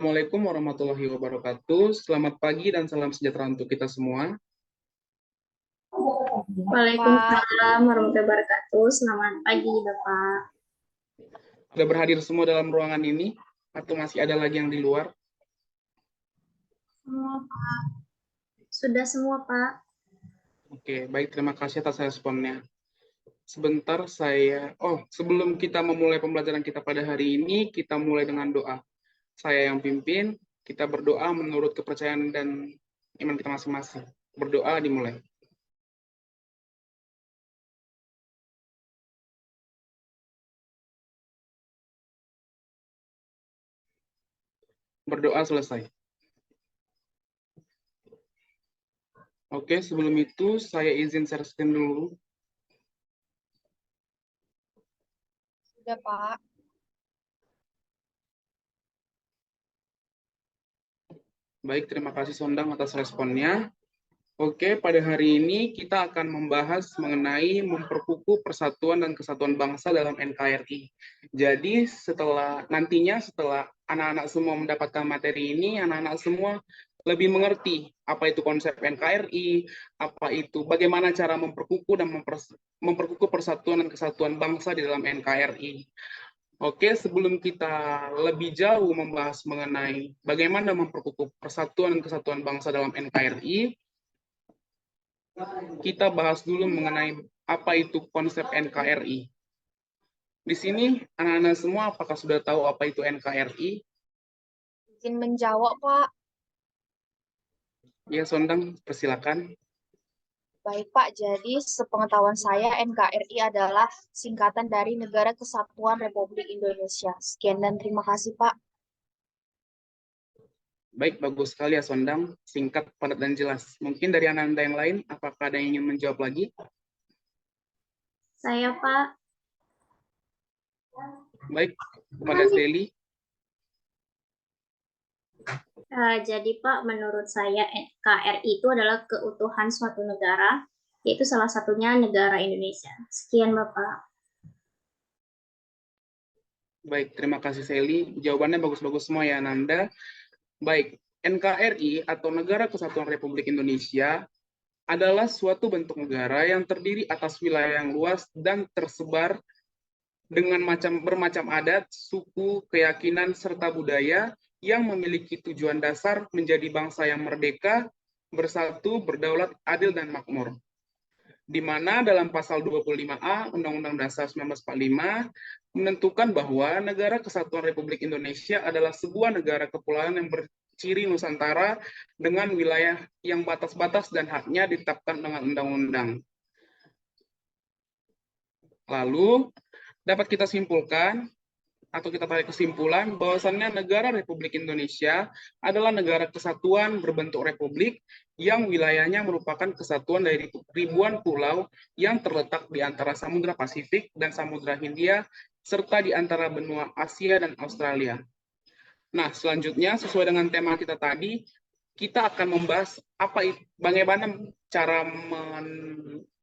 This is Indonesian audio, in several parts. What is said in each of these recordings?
Assalamualaikum warahmatullahi wabarakatuh. Selamat pagi dan salam sejahtera untuk kita semua. Waalaikumsalam warahmatullahi wabarakatuh. Selamat pagi, Bapak. Sudah berhadir semua dalam ruangan ini atau masih ada lagi yang di luar? Semua, Pak. Sudah semua, Pak. Oke, baik. Terima kasih atas responnya. Sebentar sebelum kita memulai pembelajaran kita pada hari ini, kita mulai dengan doa. Saya yang pimpin, kita berdoa menurut kepercayaan dan iman kita masing-masing. Berdoa dimulai. Berdoa selesai. Oke, sebelum itu saya izin share screen dulu. Sudah, Pak. Baik, terima kasih Sondang atas responnya. Oke, pada hari ini kita akan membahas mengenai memperkukuh persatuan dan kesatuan bangsa dalam NKRI. Jadi nantinya setelah anak-anak semua mendapatkan materi ini, anak-anak semua lebih mengerti apa itu konsep NKRI, apa itu bagaimana cara memperkukuh dan memperkukuh persatuan dan kesatuan bangsa di dalam NKRI. Oke, sebelum kita lebih jauh membahas mengenai bagaimana memperkukuh persatuan dan kesatuan bangsa dalam NKRI, kita bahas dulu mengenai apa itu konsep NKRI. Di sini anak-anak semua apakah sudah tahu apa itu NKRI? Izin menjawab, Pak. Ya, Sondang, persilakan. Baik, Pak. Jadi, sepengetahuan saya, NKRI adalah singkatan dari Negara Kesatuan Republik Indonesia. Sekian dan terima kasih, Pak. Baik, bagus sekali ya Sondang. Singkat, padat, dan jelas. Mungkin dari anak-anak yang lain, apakah ada yang ingin menjawab lagi? Saya, Pak. Baik, kepada Seli. Jadi, Pak, menurut saya NKRI itu adalah keutuhan suatu negara, yaitu salah satunya negara Indonesia. Sekian, Bapak. Baik, terima kasih Seli. Jawabannya bagus-bagus semua ya, Nanda. Baik, NKRI atau Negara Kesatuan Republik Indonesia adalah suatu bentuk negara yang terdiri atas wilayah yang luas dan tersebar dengan bermacam adat, suku, keyakinan, serta budaya yang memiliki tujuan dasar menjadi bangsa yang merdeka, bersatu, berdaulat, adil, dan makmur. Di mana dalam pasal 25A Undang-Undang Dasar 1945 menentukan bahwa Negara Kesatuan Republik Indonesia adalah sebuah negara kepulauan yang berciri Nusantara dengan wilayah yang batas-batas dan haknya ditetapkan dengan undang-undang. Lalu dapat kita simpulkan atau kita tarik kesimpulan bahwasannya negara Republik Indonesia adalah negara kesatuan berbentuk republik yang wilayahnya merupakan kesatuan dari ribuan pulau yang terletak di antara Samudra Pasifik dan Samudra Hindia serta di antara benua Asia dan Australia. Nah, selanjutnya sesuai dengan tema kita tadi, kita akan membahas bagaimana cara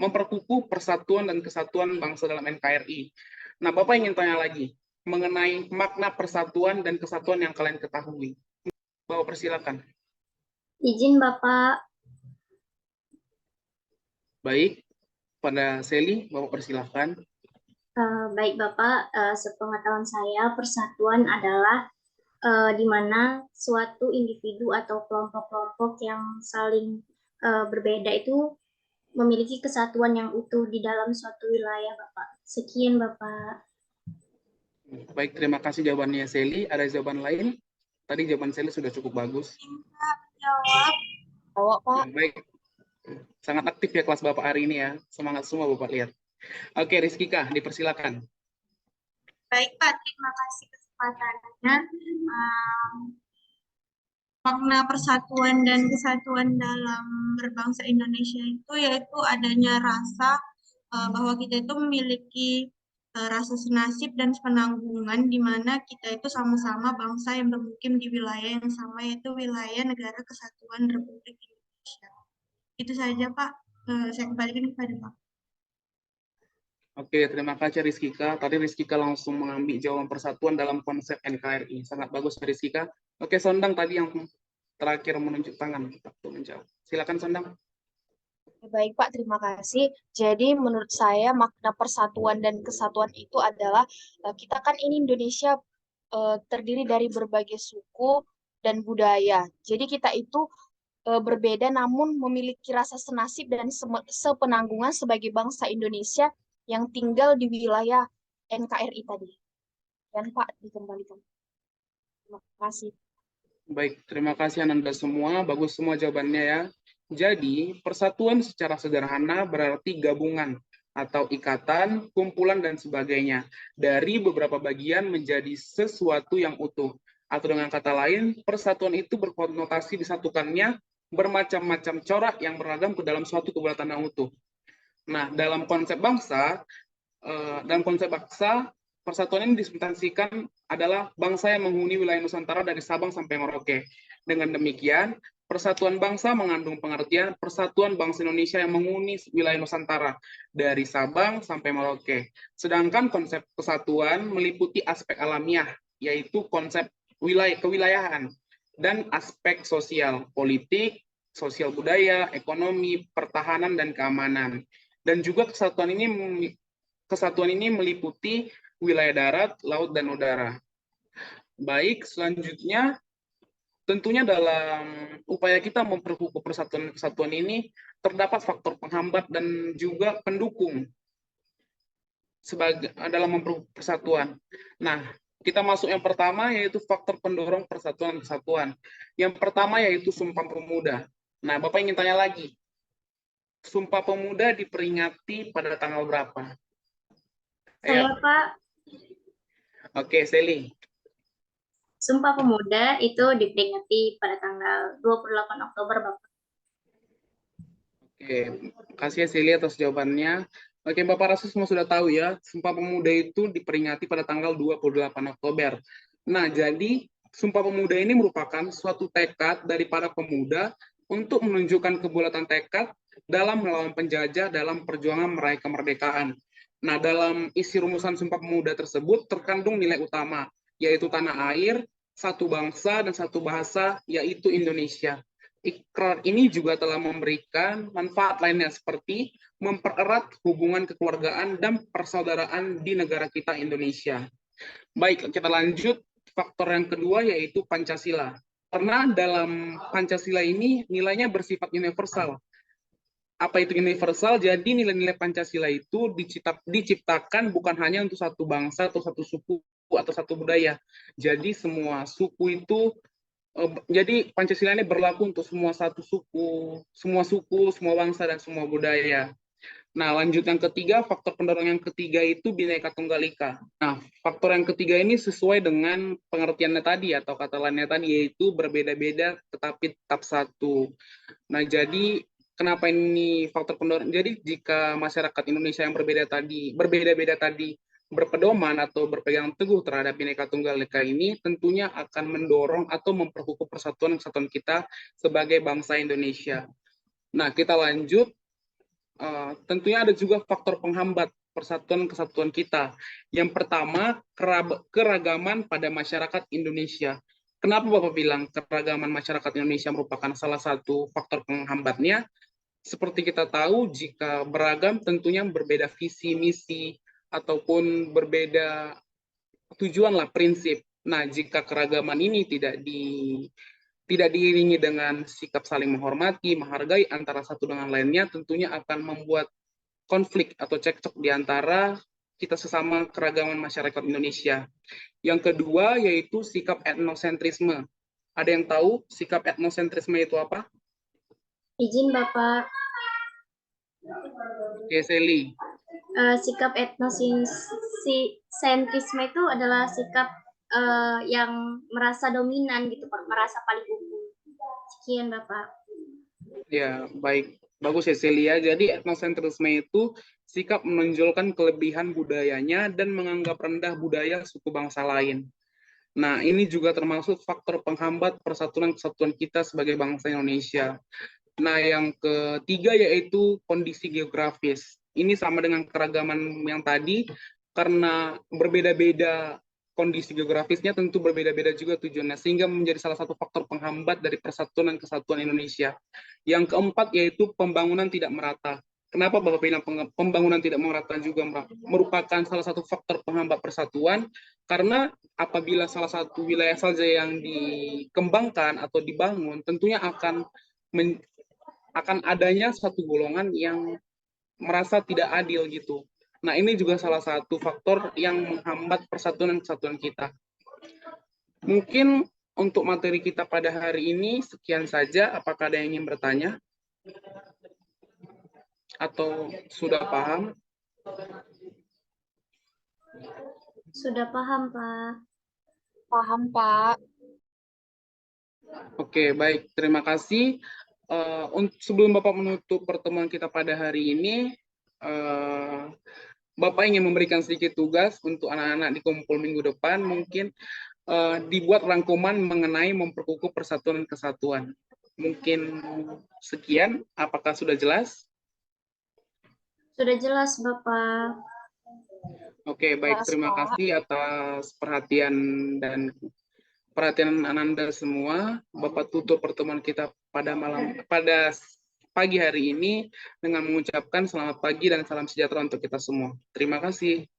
memperkukuh persatuan dan kesatuan bangsa dalam NKRI. Nah, Bapak ingin tanya lagi mengenai makna persatuan dan kesatuan yang kalian ketahui. Bapak persilakan. Izin, Bapak. Baik, pada Seli, Bapak persilakan. Baik, Bapak. Sepengetahuan saya, persatuan adalah di mana suatu individu atau kelompok-kelompok yang saling berbeda itu memiliki kesatuan yang utuh di dalam suatu wilayah, Bapak. Sekian, Bapak. Baik, terima kasih jawabannya Seli. Ada jawaban lain? Tadi jawaban Seli sudah cukup bagus. Jawab, Pak. Baik, sangat aktif ya kelas Bapak hari ini ya. Semangat semua Bapak lihat. Oke, Rizkika, dipersilakan. Baik Pak, terima kasih kesempatannya. Makna persatuan dan kesatuan dalam berbangsa Indonesia itu yaitu adanya rasa bahwa kita itu memiliki rasa senasib dan penanggungan di mana kita itu sama-sama bangsa yang bermukim di wilayah yang sama yaitu wilayah Negara Kesatuan Republik Indonesia. Itu saja Pak. Saya kembalikan kepada Pak. Oke, terima kasih Rizkika. Tadi Rizkika langsung mengambil jawaban persatuan dalam konsep NKRI. Sangat bagus Rizkika. Oke, Sondang tadi yang terakhir menunjuk tangan untuk menjawab. Silakan Sondang. Baik Pak, terima kasih. Jadi menurut saya makna persatuan dan kesatuan itu adalah kita kan ini Indonesia terdiri dari berbagai suku dan budaya. Jadi kita itu berbeda namun memiliki rasa senasib dan sepenanggungan sebagai bangsa Indonesia yang tinggal di wilayah NKRI tadi. Dan Pak, dikembalikan. Terima kasih. Baik, terima kasih Anda semua. Bagus semua jawabannya ya. Jadi, persatuan secara sederhana berarti gabungan atau ikatan, kumpulan, dan sebagainya. Dari beberapa bagian menjadi sesuatu yang utuh. Atau dengan kata lain, persatuan itu berkonotasi disatukannya bermacam-macam corak yang beragam ke dalam suatu kebulatan yang utuh. Nah, dalam konsep bangsa, persatuan ini disubstansikan adalah bangsa yang menghuni wilayah Nusantara dari Sabang sampai Merauke. Dengan demikian, persatuan bangsa mengandung pengertian persatuan bangsa Indonesia yang menghuni wilayah Nusantara dari Sabang sampai Merauke. Sedangkan konsep kesatuan meliputi aspek alamiah, yaitu konsep kewilayahan, dan aspek sosial, politik, sosial budaya, ekonomi, pertahanan, dan keamanan. Dan juga kesatuan ini meliputi wilayah darat, laut, dan udara. Baik, selanjutnya tentunya dalam upaya kita memperkukuh persatuan ini terdapat faktor penghambat dan juga pendukung dalam memperkukuh persatuan. Nah, kita masuk yang pertama yaitu faktor pendorong persatuan dan kesatuan. Yang pertama yaitu Sumpah Pemuda. Nah, Bapak ingin tanya lagi, Sumpah Pemuda diperingati pada tanggal berapa? Saya Pak, Oke, Seli. Sumpah Pemuda itu diperingati pada tanggal 28 Oktober, Bapak. Oke, kasih ya Seli atas jawabannya. Oke, Bapak rasa semua sudah tahu ya, Sumpah Pemuda itu diperingati pada tanggal 28 Oktober. Nah, jadi Sumpah Pemuda ini merupakan suatu tekad dari para pemuda untuk menunjukkan kebulatan tekad dalam melawan penjajah dalam perjuangan meraih kemerdekaan. Nah, dalam isi rumusan Sumpah Pemuda tersebut terkandung nilai utama, yaitu tanah air, satu bangsa, dan satu bahasa, yaitu Indonesia. Ikrar ini juga telah memberikan manfaat lainnya seperti mempererat hubungan kekeluargaan dan persaudaraan di negara kita Indonesia. Baik, kita lanjut. Faktor yang kedua yaitu Pancasila. Karena dalam Pancasila ini nilainya bersifat universal. Apa itu universal? Jadi nilai-nilai Pancasila itu diciptakan bukan hanya untuk satu bangsa atau satu suku atau satu budaya. Jadi semua suku itu jadi Pancasila ini berlaku untuk semua suku, semua bangsa, dan semua budaya. Nah, lanjut yang ketiga, faktor pendorong yang ketiga itu Bhinneka Tunggal Ika. Nah, faktor yang ketiga ini sesuai dengan pengertiannya tadi atau kata lainnya tadi, yaitu berbeda-beda tetapi tetap satu. Nah, jadi kenapa ini faktor pendorong? Jadi jika masyarakat Indonesia yang berbeda-beda tadi berpedoman atau berpegang teguh terhadap Bhinneka Tunggal Ika ini tentunya akan mendorong atau memperkukuh persatuan kesatuan kita sebagai bangsa Indonesia. Nah, kita lanjut. Tentunya ada juga faktor penghambat persatuan kesatuan kita. Yang pertama, keragaman pada masyarakat Indonesia. Kenapa Bapak bilang keragaman masyarakat Indonesia merupakan salah satu faktor penghambatnya? Seperti kita tahu, jika beragam tentunya berbeda visi, misi, ataupun berbeda tujuan lah, prinsip. Nah, jika keragaman ini tidak diiringi dengan sikap saling menghormati, menghargai antara satu dengan lainnya, tentunya akan membuat konflik atau cekcok di antara kita sesama keragaman masyarakat Indonesia. Yang kedua yaitu sikap etnosentrisme. Ada yang tahu sikap etnosentrisme itu apa? Izin Bapak. Oke, Seli. Sikap etnosentrisme itu adalah sikap yang merasa dominan gitu Pak, merasa paling unggul. Sekian Bapak. Ya, baik. Bagus ya Celia. Jadi etnosentrisme itu sikap menonjolkan kelebihan budayanya dan menganggap rendah budaya suku bangsa lain. Nah, ini juga termasuk faktor penghambat persatuan kesatuan kita sebagai bangsa Indonesia. Nah, yang ketiga yaitu kondisi geografis. ini sama dengan keragaman yang tadi, karena berbeda-beda kondisi geografisnya tentu berbeda-beda juga tujuannya, sehingga menjadi salah satu faktor penghambat dari persatuan dan kesatuan Indonesia. Yang keempat yaitu pembangunan tidak merata. Kenapa Bapak bilang pembangunan tidak merata juga merupakan salah satu faktor penghambat persatuan? Karena apabila salah satu wilayah saja yang dikembangkan atau dibangun, tentunya akan adanya satu golongan yang merasa tidak adil gitu. Nah, ini juga salah satu faktor yang menghambat persatuan dan kesatuan kita. Mungkin untuk materi kita pada hari ini sekian saja. Apakah ada yang ingin bertanya? Atau sudah paham? Sudah paham, Pak. Paham, Pak. Oke, baik. Terima kasih. Sebelum Bapak menutup pertemuan kita pada hari ini, Bapak ingin memberikan sedikit tugas untuk anak-anak di kumpul minggu depan, mungkin dibuat rangkuman mengenai memperkukuh persatuan dan kesatuan. Mungkin sekian, apakah sudah jelas? Sudah jelas, Bapak. Oke, baik. Terima kasih atas perhatian Ananda semua. Bapak tutup pertemuan kita pada pagi hari ini dengan mengucapkan selamat pagi dan salam sejahtera untuk kita semua. Terima kasih.